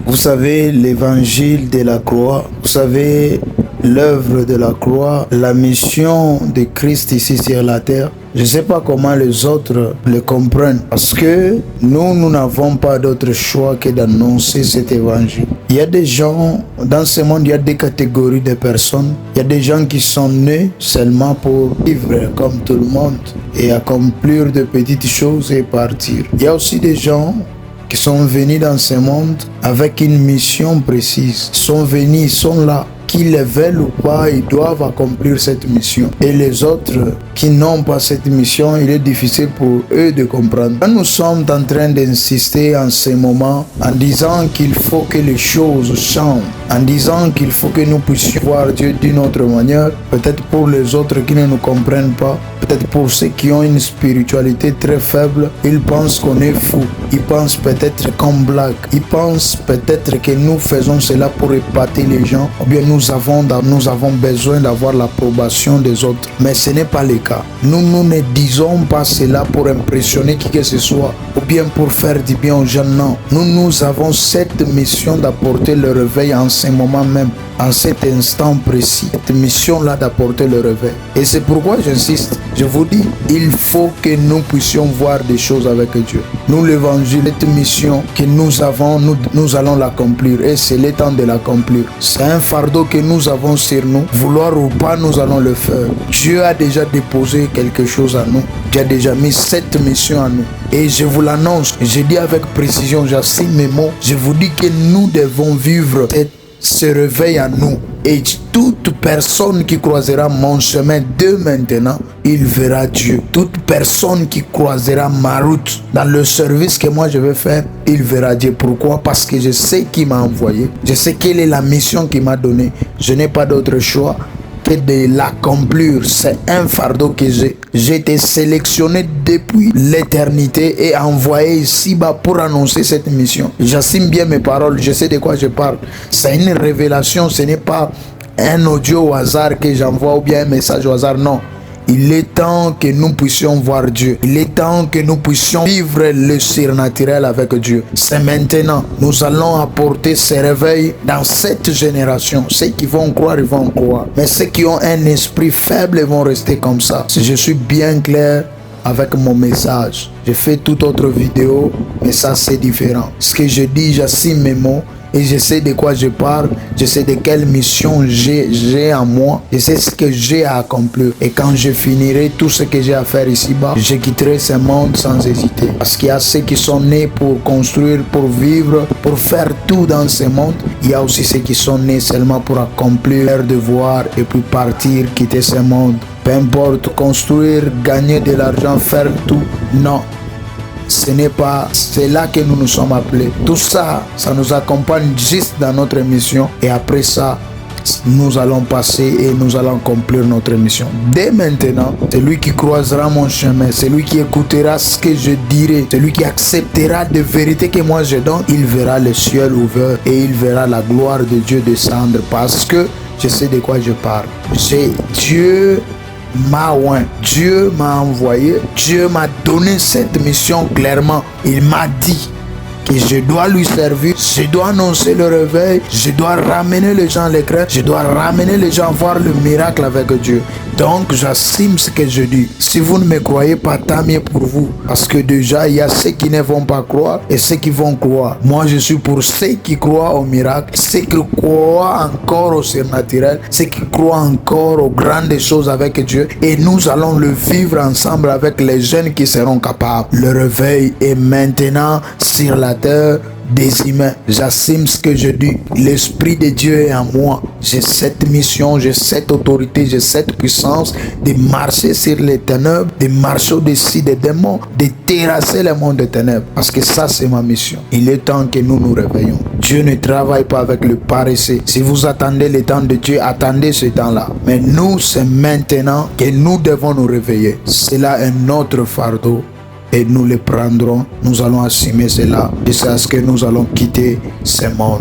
Vous savez, l'évangile de la croix, vous savez, l'œuvre de la croix, la mission de Christ ici sur la terre. Je ne sais pas comment les autres le comprennent, parce que nous n'avons pas d'autre choix que d'annoncer cet évangile. Il y a des gens, dans ce monde, il y a des catégories de personnes. Il y a des gens qui sont nés seulement pour vivre comme tout le monde et accomplir de petites choses et partir. Il y a aussi des gens qui sont venus dans ce monde avec une mission précise. Ils sont venus, ils sont là. Qu'ils le veulent ou pas, ils doivent accomplir cette mission. Et les autres qui n'ont pas cette mission, il est difficile pour eux de comprendre. Nous sommes en train d'insister en ce moment en disant qu'il faut que les choses changent, en disant qu'il faut que nous puissions voir Dieu d'une autre manière. Peut-être pour les autres qui ne nous comprennent pas, peut-être pour ceux qui ont une spiritualité très faible, ils pensent qu'on est fou. Ils pensent peut-être qu'on blague. Ils pensent peut-être que nous faisons cela pour épater les gens. Ou bien nous avons besoin d'avoir l'approbation des autres. Mais ce n'est pas le cas. Nous ne disons pas cela pour impressionner qui que ce soit ou bien pour faire du bien aux gens. Non. Nous avons cette mission d'apporter le réveil en ce moment même, en cet instant précis. Cette mission-là d'apporter le réveil. Et c'est pourquoi j'insiste. Je vous dis, il faut que nous puissions voir des choses avec Dieu. Nous, l'évangile, cette mission que nous avons, nous allons l'accomplir. Et c'est le temps de l'accomplir. C'est un fardeau que nous avons sur nous. Vouloir ou pas, nous allons le faire. Dieu a déjà déposé quelque chose à nous. Dieu a déjà mis cette mission à nous. Et je vous l'annonce. Je dis avec précision, j'assume mes mots. Je vous dis que nous devons vivre ce réveil à nous. Et toute personne qui croisera mon chemin de maintenant, il verra Dieu. Toute personne qui croisera ma route dans le service que moi je vais faire, il verra Dieu. Pourquoi? Parce que je sais qui m'a envoyé. Je sais quelle est la mission qu'il m'a donnée. Je n'ai pas d'autre choix que de l'accomplir. C'est un fardeau que j'ai. J'ai été sélectionné depuis l'éternité et envoyé ici-bas pour annoncer cette mission. J'assume bien mes paroles, je sais de quoi je parle. C'est une révélation, ce n'est pas un audio au hasard que j'envoie ou bien un message au hasard, non. Il est temps que nous puissions voir Dieu. Il est temps que nous puissions vivre le surnaturel avec Dieu. C'est maintenant. Nous allons apporter ce réveil dans cette génération. Ceux qui vont croire, ils vont croire. Mais ceux qui ont un esprit faible, ils vont rester comme ça. Si je suis bien clair avec mon message, j'ai fait toute autre vidéo, mais ça c'est différent. Ce que je dis, j'assume mes mots. Et je sais de quoi je parle, je sais de quelle mission j'ai en moi, je sais ce que j'ai à accomplir. Et quand je finirai tout ce que j'ai à faire ici-bas, je quitterai ce monde sans hésiter. Parce qu'il y a ceux qui sont nés pour construire, pour vivre, pour faire tout dans ce monde. Il y a aussi ceux qui sont nés seulement pour accomplir leur devoir et puis partir, quitter ce monde. Peu importe, construire, gagner de l'argent, faire tout, non. Ce n'est pas cela que nous nous sommes appelés. Tout ça, ça nous accompagne juste dans notre mission. Et après ça, nous allons passer et nous allons accomplir notre mission. Dès maintenant, celui qui croisera mon chemin, celui qui écoutera ce que je dirai, celui qui acceptera des vérités que moi je donne, il verra le ciel ouvert et il verra la gloire de Dieu descendre. Parce que je sais de quoi je parle. Dieu m'a oint, Dieu m'a envoyé, Dieu m'a donné cette mission clairement. Il m'a dit que je dois lui servir, je dois annoncer le réveil, je dois ramener les gens à l'écran, je dois ramener les gens à voir le miracle avec Dieu. Donc j'assume ce que je dis. Si vous ne me croyez pas, tant mieux pour vous. Parce que déjà, il y a ceux qui ne vont pas croire et ceux qui vont croire. Moi, je suis pour ceux qui croient au miracle, ceux qui croient encore au surnaturel, ceux qui croient encore aux grandes choses avec Dieu. Et nous allons le vivre ensemble avec les jeunes qui seront capables. Le réveil est maintenant sur la terre des humains. J'assume ce que je dis. L'Esprit de Dieu est en moi. J'ai cette mission, j'ai cette autorité, j'ai cette puissance de marcher sur les ténèbres, de marcher au-dessus des démons, de terrasser le monde des ténèbres. Parce que ça, c'est ma mission. Il est temps que nous nous réveillons. Dieu ne travaille pas avec le paresseux. Si vous attendez le temps de Dieu, attendez ce temps-là. Mais nous, c'est maintenant que nous devons nous réveiller. C'est là un autre fardeau. Et nous le prendrons, nous allons assumer cela jusqu'à ce que nous allons quitter ce monde.